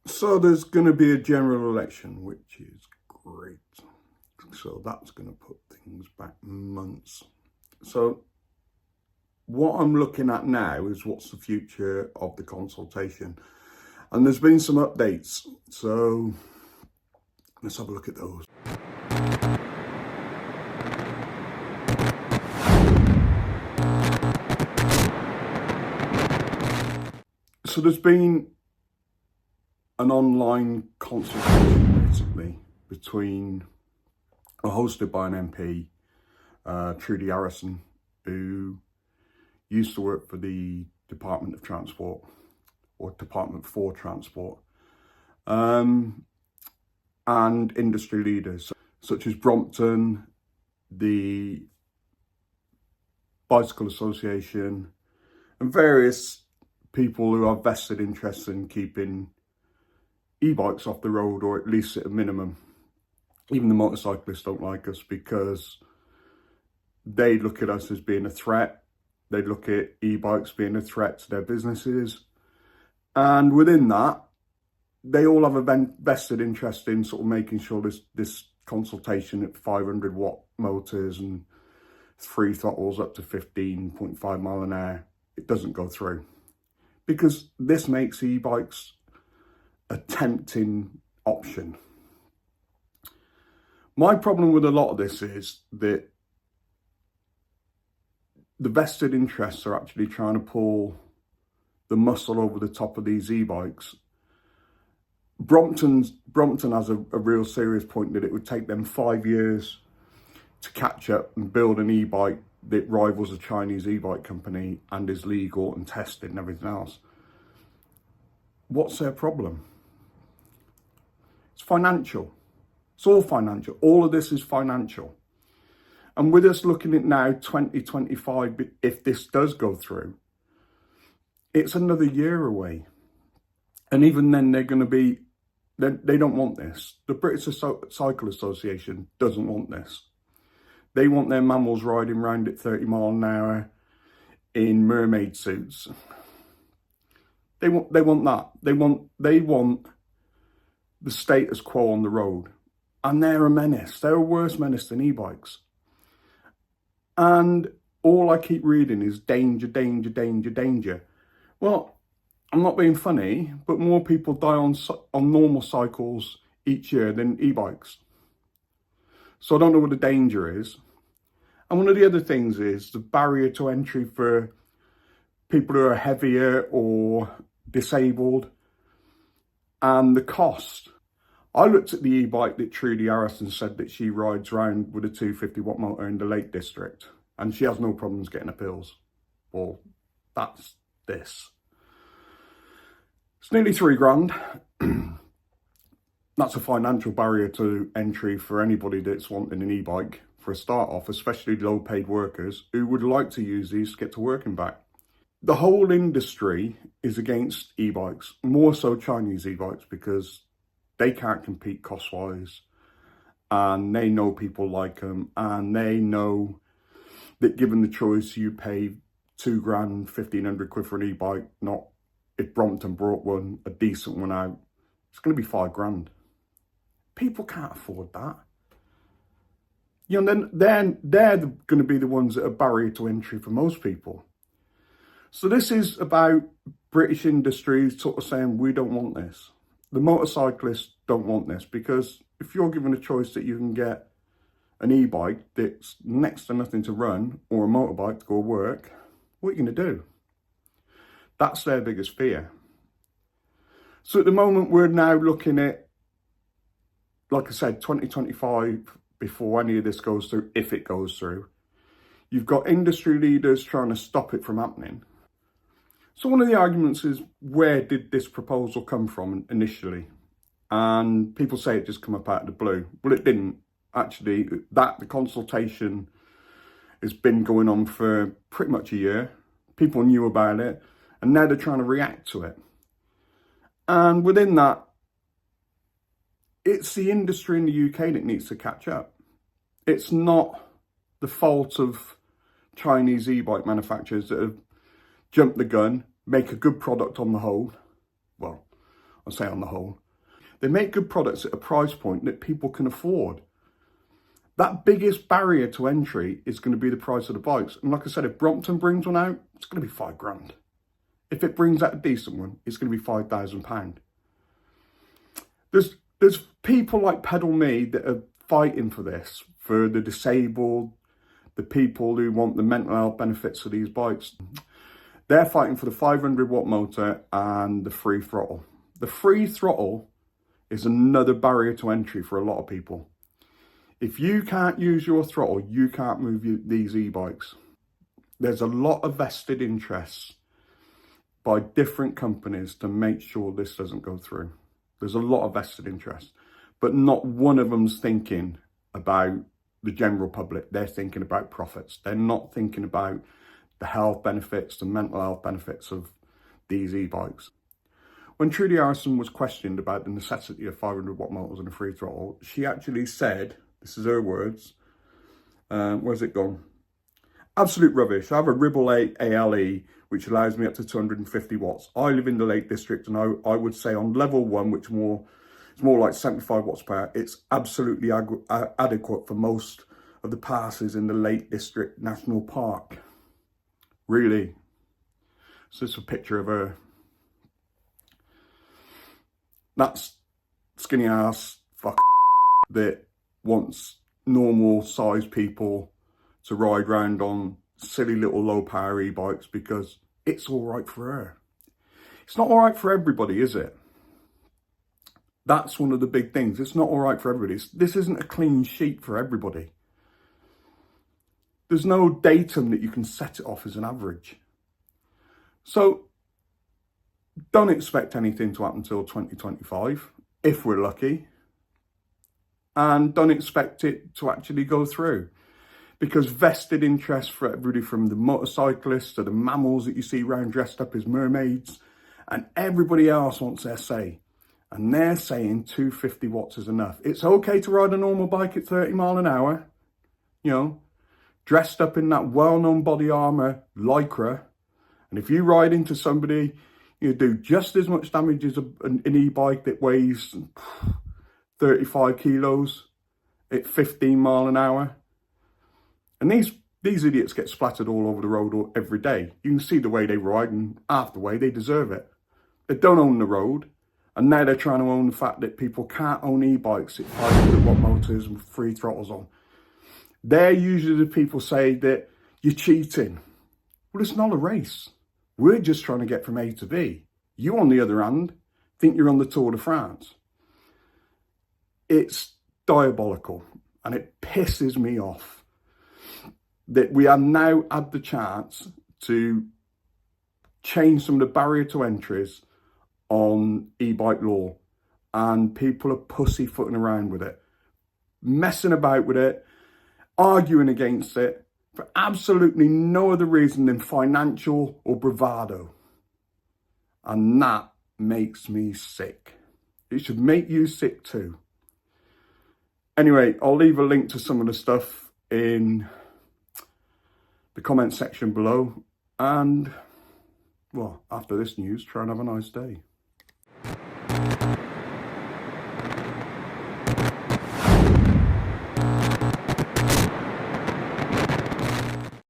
So there's going to be a general election, which is great. So that's going to put things back months. So what I'm looking at now is what's the future of the consultation. And there's been some updates. So let's have a look at those. So there's been an online consultation recently hosted by an MP, Trudy Harrison, who used to work for the Department of Transport or Department for Transport, and industry leaders such as Brompton, the Bicycle Association, and various people who have vested interests in keeping e-bikes off the road, or at least at a minimum. Even the motorcyclists don't like us because they look at us as being a threat. They look at e-bikes being a threat to their businesses. And within that, they all have a vested interest in sort of making sure this consultation at 500 watt motors and 3 throttles up to 15.5 mile an hour, it doesn't go through. Because this makes e-bikes a tempting option. My problem with a lot of this is that the vested interests are actually trying to pull the muscle over the top of these e-bikes. Brompton has a real serious point that it would take them 5 years to catch up and build an e-bike that rivals a Chinese e-bike company and is legal and tested and everything else. What's their problem? It's financial. It's all financial. All of this is financial. And with us looking at now 2025, if this does go through, it's another year away. And even then they don't want this. The British Cycle Association doesn't want this. They want their mammals riding around at 30 mile an hour in mermaid suits. They want that. They want the status quo on the road. And they're a menace. They're a worse menace than e-bikes. And all I keep reading is danger, danger, danger, danger. Well, I'm not being funny, but more people die on normal cycles each year than e-bikes. So I don't know what the danger is. And one of the other things is the barrier to entry for people who are heavier or disabled, and the cost. I looked at the e-bike that Trudy Harrison said that she rides around with a 250 watt motor in the Lake District, and she has no problems getting her pills. Well, that's this. It's nearly £3,000. That's a financial barrier to entry for anybody that's wanting an e-bike for a start off, especially low paid workers who would like to use these to get to work and back. The whole industry is against e-bikes, more so Chinese e-bikes, because they can't compete cost-wise, and they know people like them, and they know that given the choice, you pay £2,000, 1,500 quid for an e-bike, not if Brompton brought one, a decent one out, it's going to be £5,000. People can't afford that. You know, then they're going to be the ones that are barrier to entry for most people. So this is about British industries sort of saying, we don't want this. The motorcyclists don't want this, because if you're given a choice that you can get an e-bike that's next to nothing to run, or a motorbike to go to work, what are you going to do? That's their biggest fear. So at the moment, we're now looking at, like I said, 2025, before any of this goes through, if it goes through. You've got industry leaders trying to stop it from happening. So one of the arguments is, where did this proposal come from initially? And people say it just come up out of the blue. Well, it didn't. Actually, the consultation has been going on for pretty much a year. People knew about it, and now they're trying to react to it. And within that, it's the industry in the UK that needs to catch up. It's not the fault of Chinese e-bike manufacturers that have jumped the gun, make a good product on the whole. Well, I'll say on the whole. They make good products at a price point that people can afford. That biggest barrier to entry is going to be the price of the bikes. And like I said, if Brompton brings one out, it's going to be £5,000. If it brings out a decent one, it's going to be £5,000. There's people like Pedal Me that are fighting for this, for the disabled, the people who want the mental health benefits of these bikes. They're fighting for the 500 watt motor and the free throttle. The free throttle is another barrier to entry for a lot of people. If you can't use your throttle, you can't move these e-bikes. There's a lot of vested interests by different companies to make sure this doesn't go through. There's a lot of vested interest, but not one of them's thinking about the general public. They're thinking about profits. They're not thinking about the health benefits, the mental health benefits of these e-bikes. When Trudy Harrison was questioned about the necessity of 500 watt motors and a free throttle, she actually said, this is her words, where's it gone? Absolute rubbish. I have a Ribble 8 ALE, which allows me up to 250 watts. I live in the Lake District, and I would say on level 1, which is more like 75 watts per hour, it's absolutely adequate for most of the passes in the Lake District National Park. Really. So it's a picture of her. That's skinny ass fuck that wants normal sized people to ride round on silly little low power e-bikes because it's all right for her. It's not all right for everybody, is it? That's one of the big things. It's not all right for everybody. This isn't a clean sheet for everybody. There's no datum that you can set it off as an average. So don't expect anything to happen until 2025, if we're lucky. And don't expect it to actually go through. Because vested interest for everybody, from the motorcyclists to the mammals that you see around dressed up as mermaids, and everybody else wants their say. And they're saying 250 watts is enough. It's okay to ride a normal bike at 30 mile an hour, you know, dressed up in that well-known body armor, Lycra. And if you ride into somebody, you do just as much damage as an e-bike that weighs 35 kilos at 15 mile an hour. And these idiots get splattered all over the road every day. You can see the way they ride, and half the way they deserve it. They don't own the road. And now they're trying to own the fact that people can't own e-bikes at 500 watt motors and free throttles on. They're usually the people say that you're cheating. Well, it's not a race. We're just trying to get from A to B. You, on the other hand, think you're on the Tour de France. It's diabolical, and it pisses me off that we have now had the chance to change some of the barrier to entries on e-bike law, and people are pussyfooting around with it, messing about with it, arguing against it for absolutely no other reason than financial or bravado. And that makes me sick. It should make you sick too. Anyway, I'll leave a link to some of the stuff in the comment section below. And, well, after this news, try and have a nice day.